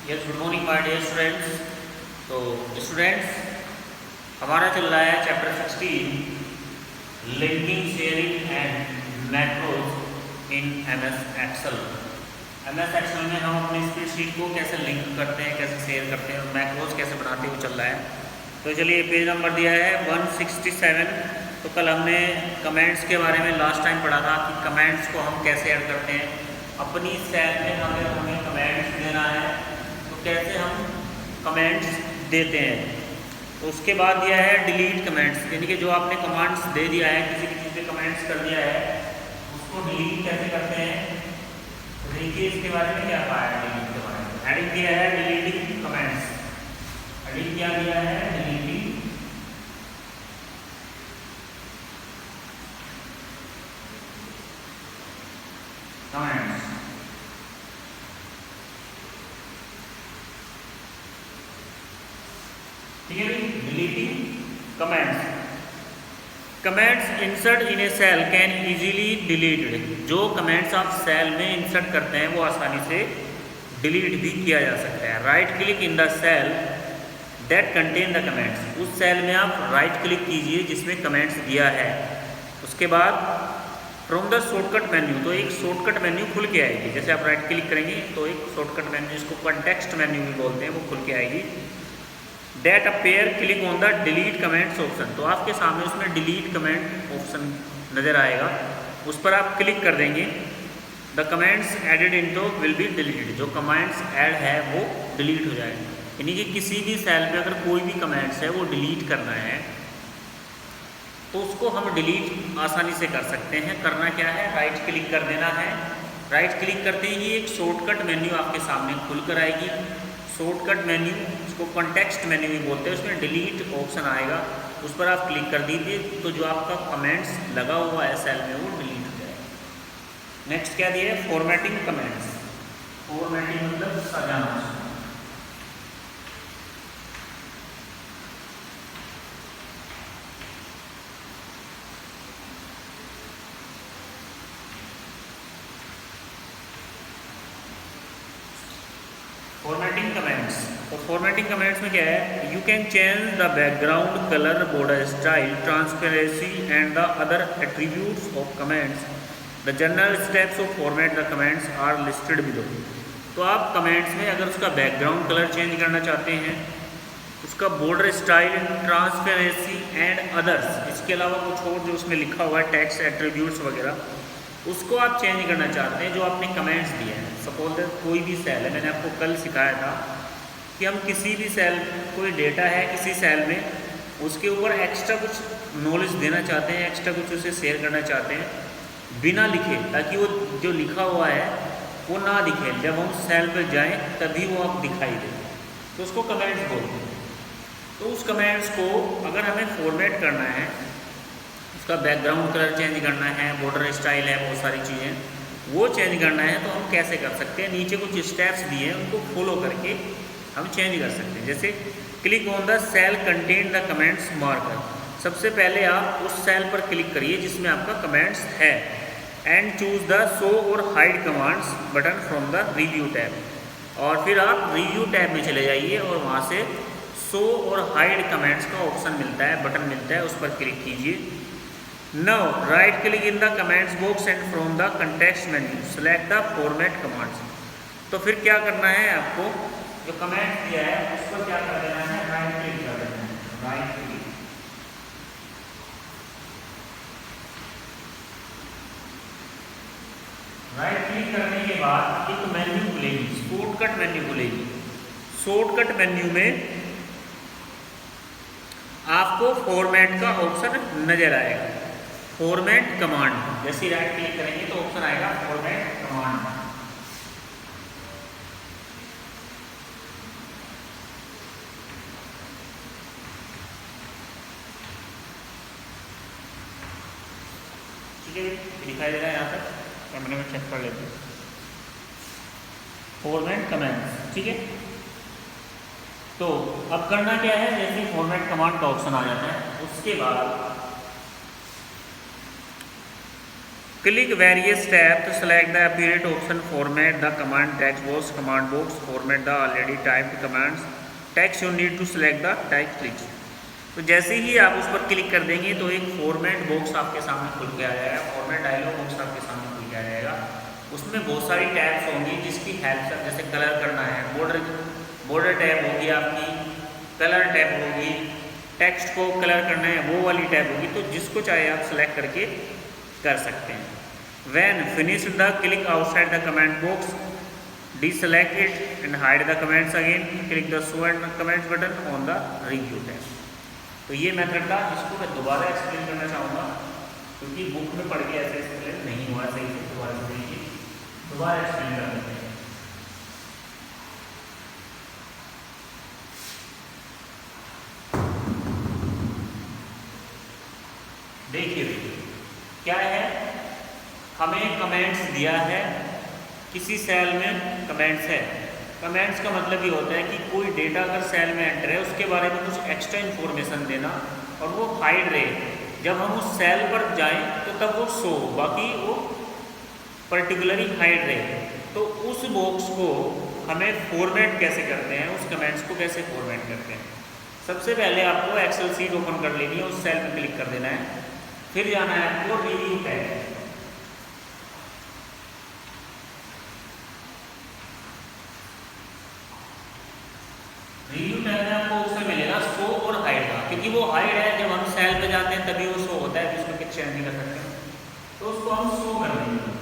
Yes, good morning my dear students. तो students, हमारा चल रहा है chapter 16 linking sharing and macros in MS Excel. MS Excel में हम अपनी स्प्रेडशीट को कैसे लिंक करते हैं, कैसे शेयर करते हैं और मैक्रोज कैसे बनाते हुए चल रहा है। तो चलिए, पेज नंबर दिया है 167। तो कल हमने कमेंट्स के बारे में लास्ट टाइम पढ़ा था कि कमेंट्स को हम कैसे ऐड करते हैं। अपनी सेल में अगर हमें कमेंट्स देना है तो कैसे हम कमेंट्स देते हैं। तो उसके बाद दिया है डिलीट कमेंट्स, यानी कि जो आपने कमांड्स दे दिया है, किसी चीज़ पे कमेंट्स कर दिया है, उसको डिलीट कैसे करते हैं। तो देखिए इसके बारे में क्या कहा है। डिलीट के बारे में हेडिंग दिया है डिलीटिंग कमेंट्स। हेडिंग क्या दिया है, डिलीटिंग कमेंट्स। ठीक है, deleting comments. Comments insert in a cell can easily deleted. जो कमेंट्स आप सेल में इंसर्ट करते हैं वो आसानी से डिलीट भी किया जा सकता है। Right click in the cell that contain the comments. उस सेल में आप राइट क्लिक कीजिए जिसमें कमेंट्स दिया है। उसके बाद फ्रॉम द शॉर्टकट मेन्यू, तो एक शॉर्टकट मेन्यू खुल के आएगी। जैसे आप राइट क्लिक करेंगे तो एक शॉर्टकट मेन्यू, जिसको कॉन्टेक्स्ट मेन्यू भी बोलते हैं, वो खुल के आएगी। That appear click on the delete comments option. तो आपके सामने उसमें डिलीट कमेंट ऑप्शन नज़र आएगा, उस पर आप क्लिक कर देंगे। The comments added into will be deleted. जो कमेंट्स ऐड है वो डिलीट हो जाएगा। यानी कि किसी भी सेल पे अगर कोई भी कमेंट्स है वो डिलीट करना है तो उसको हम डिलीट आसानी से कर सकते हैं। करना क्या है, राइट क्लिक कर देना है। राइट क्लिक करते ही एक शॉर्टकट मेन्यू आपके सामने खुल कर आएगी। शॉर्टकट मेन्यू, उसको कॉन्टेक्स्ट मेन्यू भी बोलते हैं, उसमें डिलीट ऑप्शन आएगा, उस पर आप क्लिक कर दीजिए तो जो आपका कमेंट्स लगा हुआ है सेल में वो डिलीट हो जाएगा। नेक्स्ट क्या दिया है, फॉर्मेटिंग कमेंट्स। फॉर्मेटिंग मतलब सजाना। Formatting comments. तो फॉर्मेटिंग कमेंट्स में क्या है, you can change the background colour, border style, transparency and the other attributes of comments. The general steps of format the comments are listed below. तो आप comments में अगर उसका बैकग्राउंड कलर चेंज करना चाहते हैं, उसका border style, transparency and others, इसके अलावा कुछ और जो उसमें लिखा हुआ है टेक्स्ट एट्रीब्यूट्स वगैरह, उसको आप चेंज करना चाहते हैं जो आपने कमेंट्स दिए हैं। सपोज दैट कोई भी सेल है, मैंने आपको कल सिखाया था कि हम किसी भी सेल, कोई डेटा है किसी सेल में, उसके ऊपर एक्स्ट्रा कुछ नॉलेज देना चाहते हैं, एक्स्ट्रा कुछ उसे शेयर करना चाहते हैं बिना लिखे, ताकि वो जो लिखा हुआ है वो ना दिखे। जब हम सेल पर जाएं तभी वो आप दिखाई दे, तो उसको कमेंट्स बोलते हैं। तो उस कमेंट्स को अगर हमें फॉर्मेट करना है, उसका बैकग्राउंड कलर चेंज करना है, बॉर्डर स्टाइल है, बहुत सारी चीज़ें वो चेंज करना है, तो हम कैसे कर सकते हैं। नीचे कुछ स्टेप्स दिए हैं, उनको फॉलो करके हम चेंज कर सकते हैं। जैसे click on the cell contain the comments marker. सबसे पहले आप उस सेल पर क्लिक करिए जिसमें आपका कमेंट्स है, एंड चूज द शो और hide commands button from the review tab. और फिर आप रिव्यू टैब में चले जाइए और वहाँ से शो और हाइड कमेंट्स का ऑप्शन मिलता है, बटन मिलता है, उस पर क्लिक कीजिए। Now right click in the comments box and from the context menu select the format commands। तो फिर क्या करना है, आपको जो कमेंट दिया है उस पर क्या कर देना है, राइट क्लिक कर देना है। राइट क्लिक, राइट क्लिक करने के बाद एक मेन्यू खुलेगी, शॉर्टकट मेन्यू खुलेगी। शॉर्टकट मेन्यू में आपको फॉर्मेट का ऑप्शन नजर आएगा, फॉर्मेट कमांड। जैसे राइट क्लिक करेंगे तो ऑप्शन आएगा फॉर्मेट कमांड। ठीक है, दिखाई दे रहा है यहाँ तक, कैमरे में चेक कर लेते हैं। फॉर्मेट कमांड, ठीक है। तो अब करना क्या है, जैसे फॉर्मेट कमांड का ऑप्शन आ जाता है, उसके बाद Click various tabs to select the appropriate option. Format the command text box, command box. Format the already typed commands. Text you need to select the text text. तो जैसे ही आप उस पर क्लिक कर देंगे तो एक फॉर्मेट बॉक्स आपके सामने खुल के आ जाएगा, फॉर्मेट डायलॉग बॉक्स आपके सामने खुल के आ जाएगा। उसमें बहुत सारी टैब्स होंगी जिसकी हेल्प से, जैसे कलर करना है, बॉर्डर टैब होगी आपकी, कलर टैब होगी, टेक्स्ट को कलर करना है वो वाली टैब होगी। तो जिसको चाहे आप सेलेक्ट करके कर सकते हैं। When finished the click outside the command box, deselect it and hide the comments again. Click the show and comments button on the review tab. तो ये मेथड था जिसको मैं दोबारा एक्सप्लेन करना चाहूँगा क्योंकि बुक में पढ़ के ऐसे एक्सप्लेन नहीं हुआ सही से। दोबारा एक्सप्लेन कर देते हैं। देखिए क्या है, हमें कमेंट्स दिया है, किसी सेल में कमेंट्स है। कमेंट्स का मतलब ये होता है कि कोई डेटा अगर सेल में एंटर है उसके बारे में कुछ एक्स्ट्रा इन्फॉर्मेशन देना और वो हाइड रहे। जब हम उस सेल पर जाएं तो तब वो शो, बाकी वो पर्टिकुलरली हाइड रहे। तो उस बॉक्स को हमें फॉर्मेट कैसे करते हैं, उस कमेंट्स को कैसे फॉर्मेट करते हैं। सबसे पहले आपको एक्सेल शीट ओपन कर लेनी है, उस सेल पर क्लिक कर देना है, फिर जाना है आपको रिव्यू टैब। रिव्यू टैब में आपको ऑप्शन मिलेगा शो और हाइड का, क्योंकि वो हाइड है, जब हम सेल पे जाते हैं तभी वो शो होता है, जिसमें कुछ चेंज नहीं कर सकते, तो उसको हम शो कर देंगे।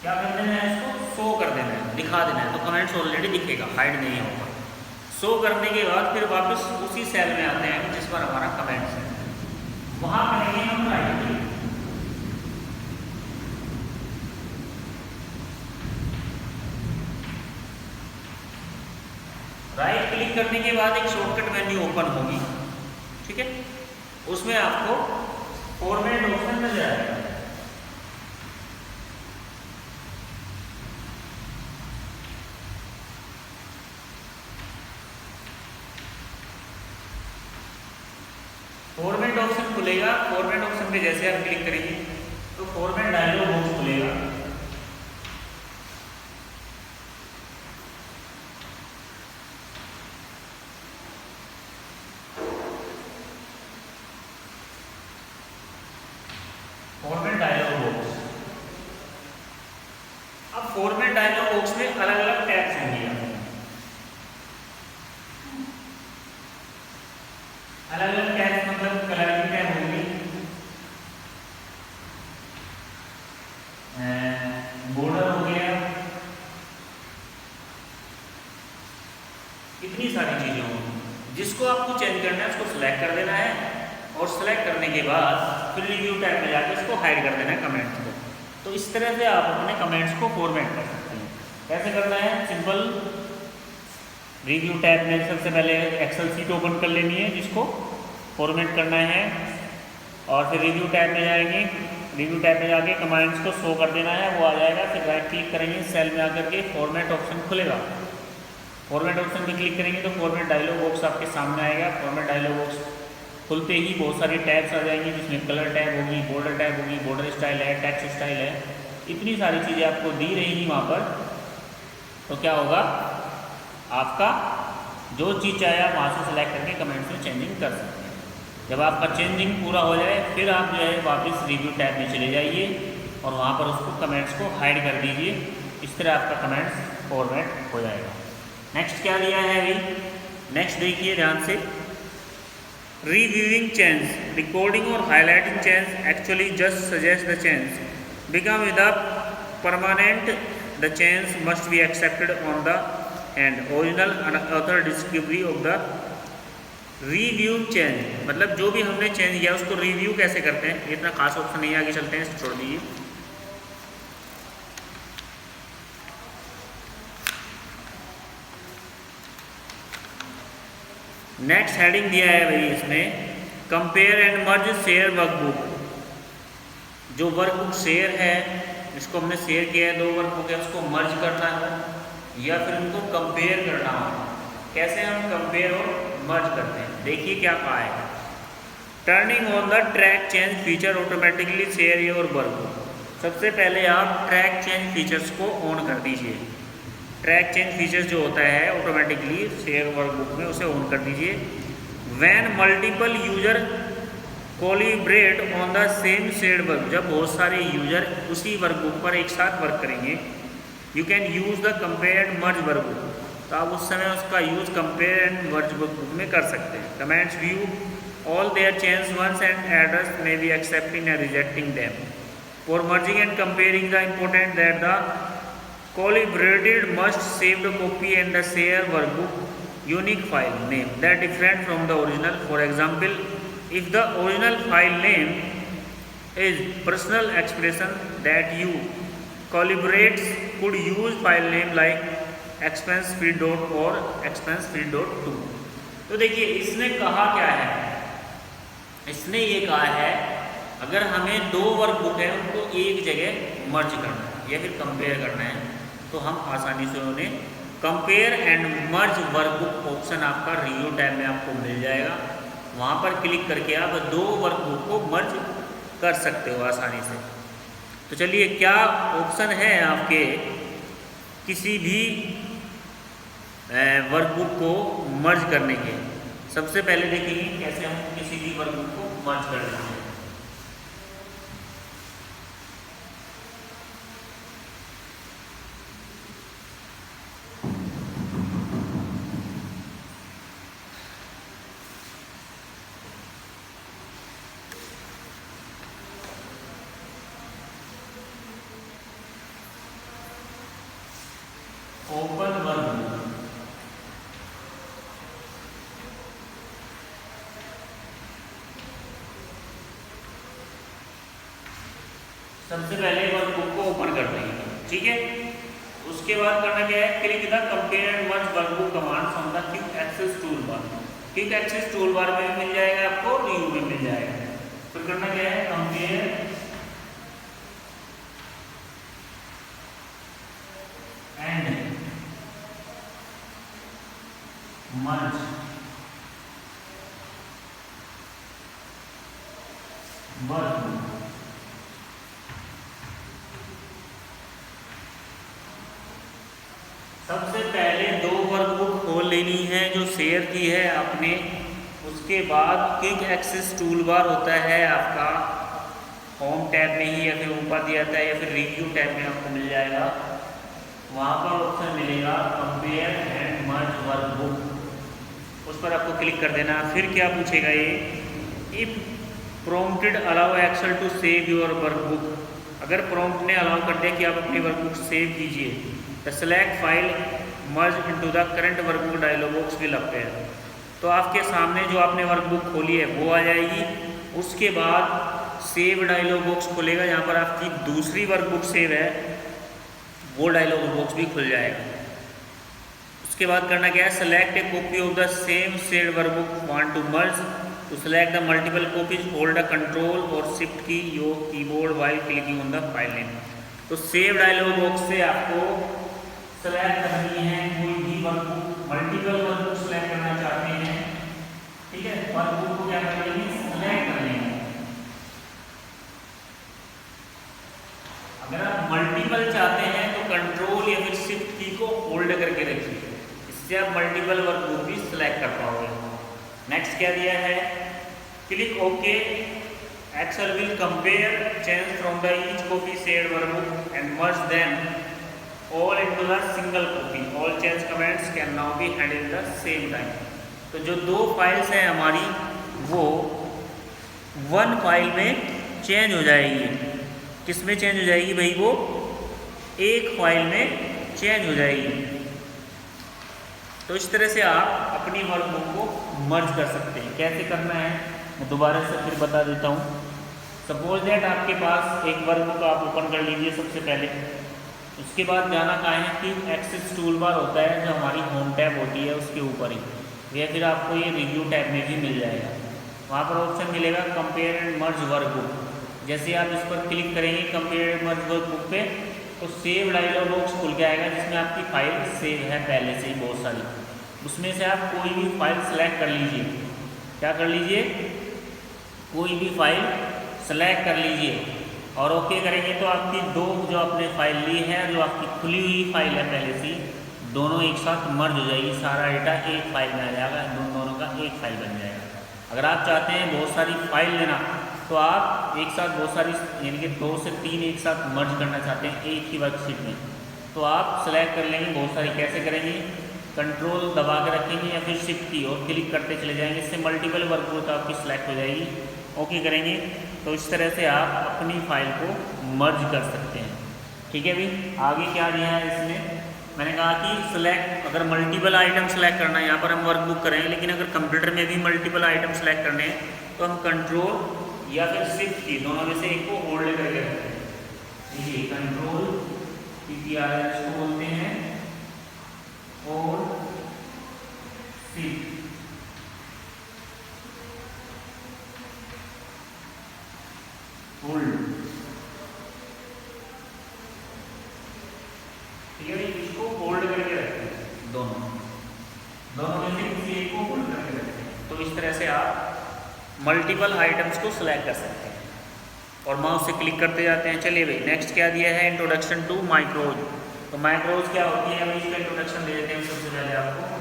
क्या कर देना है, इसको शो कर देना है, दिखा देना है, तो कमेंट्स ऑलरेडी दिखेगा, हाइड नहीं होगा। शो करने के बाद फिर वापस उसी सेल में आते हैं जिस पर हमारा कमेंट्स है, वहां करेंगे हम राइट क्लिक। राइट क्लिक करने के बाद एक शॉर्टकट मेन्यू ओपन होगी, ठीक है, उसमें आपको फॉर्मेट ऑप्शन मिल जाएगा। फॉर्मेट ऑप्शन खुलेगा, फॉर्मेट ऑप्शन पे जैसे आप क्लिक करेंगे तो फॉर्मेट डायलॉग बॉक्स खुलेगा। फॉर्मेट डायलॉग बॉक्स, अब फॉर्मेट डायलॉग बॉक्स में अलग अलग टैब्स होंगे, अलग अलग टैब्स मतलब कलर की टैब होगी, बॉर्डर हो गया, इतनी सारी चीजें होंगी। जिसको आपको चेंज करना है उसको सिलेक्ट कर देना है और सिलेक्ट करने के बाद फिर रिव्यू टैब में जाकर उसको हाइड कर देना है कमेंट्स को। तो इस तरह से आप अपने कमेंट्स को फॉर्मेट कर सकते हैं। कैसे करना है, सिंपल रिव्यू टैब में सबसे पहले एक्सेल शीट ओपन कर लेनी है जिसको फॉर्मेट करना है, और फिर रिव्यू टैब में जाएंगे, रिव्यू टैब में जाके कमेंट्स को शो कर देना है, वो आ जाएगा। फिर राइट क्लिक करेंगे, सेल में आकर के फॉर्मेट ऑप्शन खुलेगा, फॉर्मेट ऑप्शन पे क्लिक करेंगे तो फॉर्मेट डायलॉग बॉक्स आपके सामने आएगा। फॉर्मेट डायलॉग बॉक्स खुलते ही बहुत सारी टैब्स आ जाएंगी जिसमें कलर टैब होगी, बॉर्डर टैब होगी, बॉर्डर स्टाइल है, टेक्स्ट स्टाइल है, इतनी सारी चीज़ें आपको दी रहेंगी वहाँ पर। तो क्या होगा, आपका जो चीज़ चाहे आप वहाँ से सेलेक्ट करके कमेंट्स में चेंजिंग कर सकते हैं। जब आपका चेंजिंग पूरा हो जाए फिर आप जो है वापस रिव्यू टैब में चले जाइए और वहाँ पर उसको कमेंट्स को हाइड कर दीजिए। इस तरह आपका कमेंट्स फॉर्मेट हो जाएगा। नेक्स्ट क्या दिया है अभी, नेक्स्ट देखिए ध्यान से, reviewing change, recording or highlighting change actually just suggest the change become with the permanent, the change must be accepted on the and original and author discovery of the review change। मतलब जो भी हमने change किया उसको review कैसे करते हैं, इतना खास ऑप्शन नहीं, आगे चलते हैं, छोड़ दीजिए। नेक्स्ट हेडिंग दिया है भाई इसमें, compare and merge share workbook. जो वर्कबुक शेयर है, इसको हमने शेयर किया है, 2 वर्कबुक है, उसको मर्ज करना है या फिर उनको कंपेयर करना हो। कैसे हम कंपेयर और मर्ज करते हैं, देखिए क्या कहा है। Turning on the track change feature automatically share your workbook. सबसे पहले आप ट्रैक चेंज फीचर्स को ऑन कर दीजिए। ट्रैक चेंज फीचर्स जो होता है ऑटोमेटिकली शेयर वर्कबुक में, उसे ऑन कर दीजिए। When multiple user collaborate on the same shared work, जब बहुत सारे यूजर उसी वर्कबुक पर एक साथ वर्क करेंगे, you can use the compare and merge workbook, तो आप उस समय उसका use compare and merge workbook में कर सकते हैं। Comments view all their change once and address may be accepting and rejecting them. For merging and comparing, the important that the collaborated must save the copy and the share workbook unique file name that different from the original. For example, if the original file name is personal expression, that you collaborates could use file name like expensefield or expensefield.to। तो देखिए इसने कहा क्या है, इसने ये कहा है अगर हमें दो वर्कबुक है उनको एक जगह मर्ज करना है या फिर कंपेयर करना है, तो हम आसानी से उन्हें compare and merge workbook option आपका रिव्यू टैब में आपको मिल जाएगा। वहाँ पर क्लिक करके आप दो वर्कबुक को मर्ज कर सकते हो आसानी से। तो चलिए क्या ऑप्शन है आपके किसी भी वर्कबुक को मर्ज करने के। सबसे पहले देखेंगे कैसे हम किसी भी वर्कबुक को मर्ज कर लेते हैं। ओपन वर्कबुक, सबसे पहले वर्कबुक को ओपन कर देंगे, ठीक है। उसके बाद करना क्या है, click the compare and merge workbook command from the quick access tool bar. Quick access tool bar में भी मिल जाएगा आपको, रिव्यू में मिल जाएगा। फिर करना क्या है, कंपेयर एंड मर्ज वर्कबुक। सबसे पहले दो वर्कबुक खोल लेनी है जो शेयर की है आपने। उसके बाद क्विक एक्सेस टूल बार होता है आपका होम टैब में ही या फिर ऊपर दिया जाता है या फिर रिव्यू टैब में आपको मिल जाएगा। वहाँ पर ऑप्शन मिलेगा कंपेयर एंड मर्ज वर्कबुक, उस पर आपको क्लिक कर देना। फिर क्या पूछेगा ये, if prompted allow Excel to save your workbook, अगर प्रॉम्प्ट ने अलाउ कर दिया कि आप अपनी वर्कबुक सेव कीजिए, the select file merge into the current workbook dialog box will appear. तो आपके सामने जो आपने वर्कबुक खोली है वो आ जाएगी। उसके बाद सेव डायलॉग बॉक्स खुलेगा, जहाँ पर आपकी दूसरी वर्कबुक सेव है वो डायलॉग बॉक्स भी खुल जाएगा। उसके बाद करना क्या है, select a copy of the same shared workbook want to merge. To select the multiple copies hold the control और shift key your keyboard while clicking on the file name. तो सेव डायलॉग बॉक्स से आपको select करनी है कोई भी workbook, multiple workbook select करना चाहते हैं, ठीक है। वर्कबुक को क्या कर लेंगे, सेलेक्ट कर लेंगे। अगर आप मल्टीपल चाहते हैं तो कंट्रोल या फिर शिफ्ट की को होल्ड करके रखिए, इससे आप मल्टीपल वर्कबुक भी सिलेक्ट कर पाओगे। नेक्स्ट क्या दिया है, click okay, Excel will compare change from the each copy shared workbook and merge them all into the single copy. All change comments can now be handled in the same time. तो जो दो files हैं हमारी वो one file में change हो जाएगी। किस में चेंज हो जाएगी भाई, वो एक फाइल में चेंज हो जाएगी। तो इस तरह से आप अपनी वर्कबुक को मर्ज कर सकते हैं। कैसे करना है मैं दोबारा से फिर बता देता हूँ। सपोज दैट आपके पास एक वर्कबुक आप ओपन कर लीजिए सबसे पहले। उसके बाद जाना कहाँ है कि एक्सेस टूल बार होता है जो हमारी होम टैब होती है उसके ऊपर ही, या फिर आपको ये रिव्यू टैब में भी मिल जाएगा। वहाँ पर ऑप्शन मिलेगा कंपेयर एंड मर्ज वर्कबुक। जैसे आप इस पर क्लिक करेंगे कंपेयर एंड मर्ज वर्कबुक पे, तो सेव डायलॉग बॉक्स खुल के आएगा जिसमें आपकी फाइल सेव है पहले से ही बहुत सारी। उसमें से आप कोई भी फाइल सेलेक्ट कर लीजिए। क्या कर लीजिए, कोई भी फाइल सेलेक्ट कर लीजिए और ओके करेंगे तो आपकी दो जो आपने फाइल ली है, जो आपकी खुली हुई फाइल है पहले से, दोनों एक साथ मर्ज हो जाएगी, सारा डेटा एक फाइल में आ जाएगा, दोनों का एक फाइल बन जाएगा। अगर आप चाहते हैं बहुत सारी फाइल लेना तो आप एक साथ बहुत सारी यानी कि 2 से 3 एक साथ मर्ज करना चाहते हैं एक ही वर्कशीट में, तो आप सेलेक्ट कर लेंगे बहुत सारी। कैसे करेंगे? कंट्रोल दबा के रखेंगे या फिर शिफ्ट की और क्लिक करते चले जाएंगे, इससे मल्टीपल वर्कबुक आपकी सिलेक्ट हो जाएगी। ओके करेंगे तो इस तरह से आप अपनी फाइल को मर्ज कर सकते हैं। ठीक है भाई, आगे क्या दिया है इसमें? मैंने कहा कि सिलेक्ट, अगर मल्टीपल आइटम सेलेक्ट करना है यहाँ पर हम वर्कबुक करेंगे, लेकिन अगर कंप्यूटर में भी मल्टीपल आइटम सेलेक्ट करने हैं तो हम कंट्रोल या फिर शिफ्ट की दोनों में से एक को होल्ड करके रखते हैं। देखिए कंट्रोल PTRS को बोलते हैं और शिफ्ट। होल्ड, ठीक है, इसको होल्ड करके रखते हैं, दोनों में से किसी एक को होल्ड करके रखते हैं। तो इस तरह से आप मल्टीपल आइटम्स को सिलेक्ट कर सकते हैं और माउस से क्लिक करते जाते हैं। चलिए भाई, नेक्स्ट क्या दिया है? Introduction to micros. तो माइक्रोज क्या होती है, हम इसका इंट्रोडक्शन दे देते हैं सबसे पहले आपको।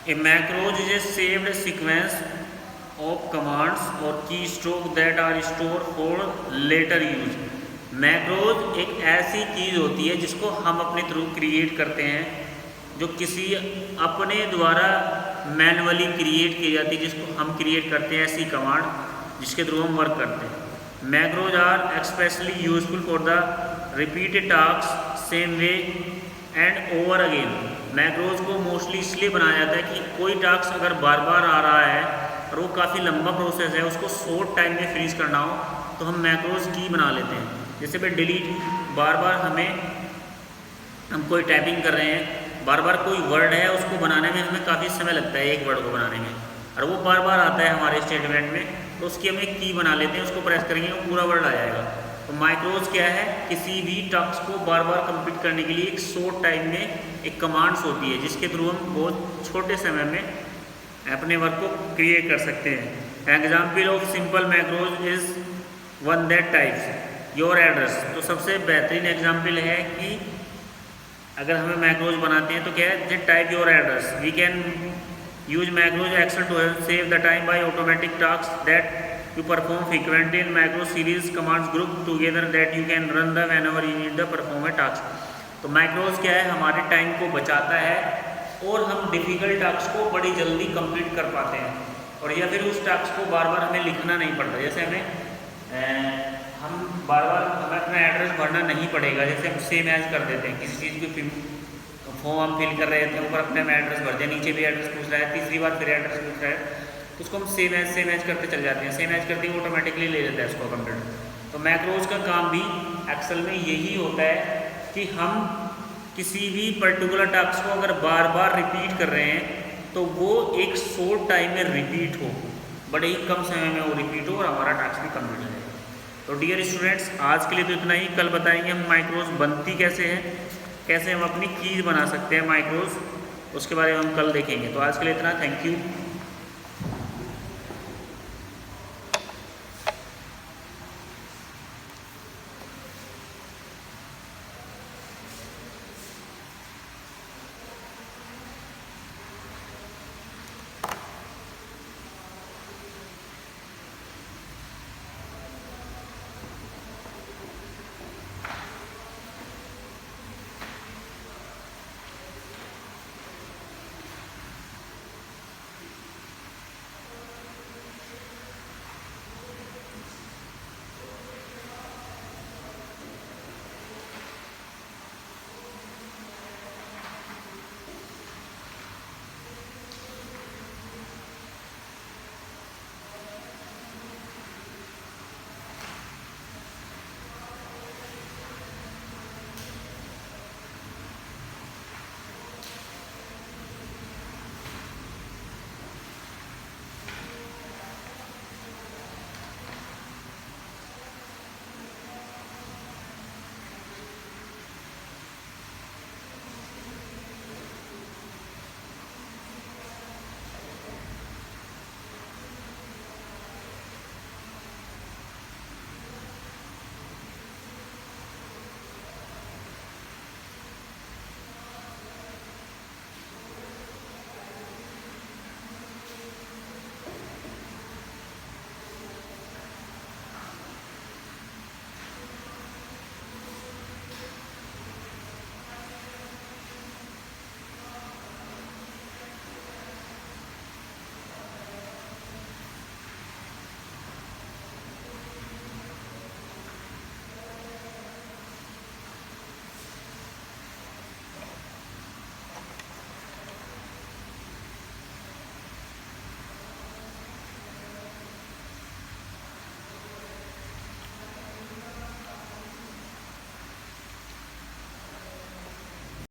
A macros is a saved sequence of commands or keystroke that are stored for later use. Macros एक ऐसी चीज़ होती है जिसको हम अपने थ्रू क्रिएट करते हैं, जो किसी अपने द्वारा मैनुअली क्रिएट की जाती है, जिसको हम क्रिएट करते हैं, ऐसी कमांड जिसके थ्रू हम वर्क करते हैं। Macros are especially useful for the repeated task same way and over again. Macros को मोस्टली इसलिए बनाया जाता है कि कोई टास्क अगर बार बार आ रहा है और वो काफ़ी लंबा प्रोसेस है, उसको शॉर्ट टाइम में फिनिश करना हो तो हम मैक्रोज की बना लेते हैं। जैसे भाई डिलीट, बार बार हम कोई टाइपिंग कर रहे हैं, बार बार कोई वर्ड है उसको बनाने में हमें काफ़ी समय लगता है, एक वर्ड को बनाने में, और वो बार बार आता है हमारे स्टेटमेंट में, तो उसकी हम एक की बना लेते हैं, उसको प्रेस करेंगे वो पूरा वर्ड आ जाएगा। तो माइक्रोज क्या है? किसी भी टास्क को बार बार कंप्लीट करने के लिए एक शॉर्ट टाइम में एक कमांड्स होती है, जिसके थ्रू हम बहुत छोटे समय में अपने वर्क को क्रिएट कर सकते हैं। Example of simple macros is one that types your address. तो सबसे बेहतरीन एग्जाम्पल है कि अगर हमें मैक्रोज बनाते हैं तो क्या है? Just type your address. We can use macros Excel to save the time by automatic task that you perform frequently in macro series commands group together that you can run the whenever you need the perform a task। तो macros क्या है? हमारे time को बचाता है और हम difficult task को बड़ी जल्दी कंप्लीट कर पाते हैं, और या फिर उस टास्क को बार बार हमें लिखना नहीं पड़ता। जैसे हम बार बार हमें अपना एड्रेस भरना नहीं पड़ेगा, जैसे हम सेम एज कर देते हैं, किसी चीज़ की फॉर्म हम फिल कर रहे थे, ऊपर अपने एड्रेस भर दिया, नीचे भी एड्रेस पूछ रहा है, तीसरी बार फिर एड्रेस पूछ रहा है, तो उसको हम सेम एज करते चल जाते हैं, सेम एज करते ही ऑटोमेटिकली ले लेता है उसको कंप्यूटर। तो मैक्रोज का काम भी एक्सेल में यही होता है कि हम किसी भी पर्टिकुलर टास्क को अगर बार बार रिपीट कर रहे हैं तो वो एक शॉर्ट टाइम में रिपीट हो, बड़े ही कम समय में वो रिपीट हो और हमारा टास्क भी कंप्लीट हो जाए। तो डियर स्टूडेंट्स, आज के लिए तो इतना ही। कल बताएंगे हम माइक्रोज बनती कैसे है, कैसे हम अपनी कीज बना सकते हैं माइक्रोज, उसके बारे में हम कल देखेंगे। तो आज के लिए इतना, थैंक यू।